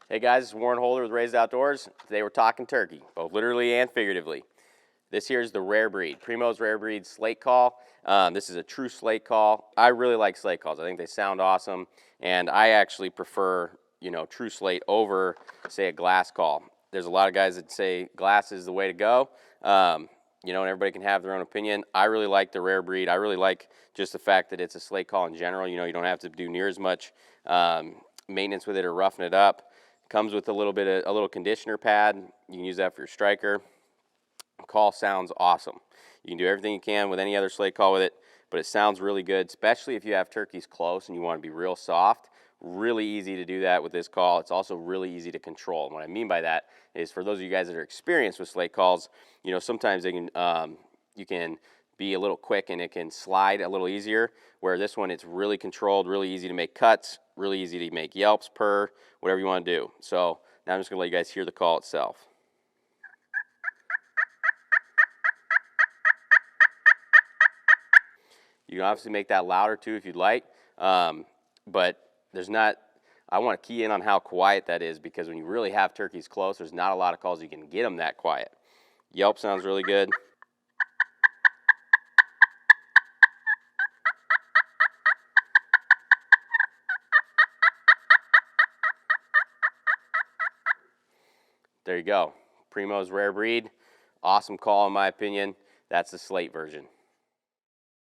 Hey guys, it's Warren Holder with Raised Outdoors. Today we're talking turkey, both literally and figuratively. This here is the rare breed, Primos rare breed slate call. This is a true slate call. I really like slate calls. I think they sound awesome, and I actually prefer, true slate over, say, a glass call. There's a lot of guys that say glass is the way to go. And everybody can have their own opinion. I really like the rare breed. I really like just the fact that it's a slate call in general. You don't have to do near as much maintenance with it or roughing it up. Comes with a little conditioner pad. You can use that for your striker. Call sounds awesome. You can do everything you can with any other slate call with it, but it sounds really good, especially if you have turkeys close and you want to be real soft. Really easy to do that with this call. It's also really easy to control. And what I mean by that is, for those of you guys that are experienced with slate calls, sometimes they can you can be a little quick and it can slide a little easier, where this one, it's really controlled, really easy to make cuts, really easy to make yelps, purr, whatever you want to do. So now I'm just going to let you guys hear the call itself. You can obviously make that louder too if you'd like, but I want to key in on how quiet that is, because when you really have turkeys close, there's not a lot of calls you can get them that quiet. Yelp sounds really good. There you go. Primo's rare breed. Awesome call in my opinion. That's the slate version.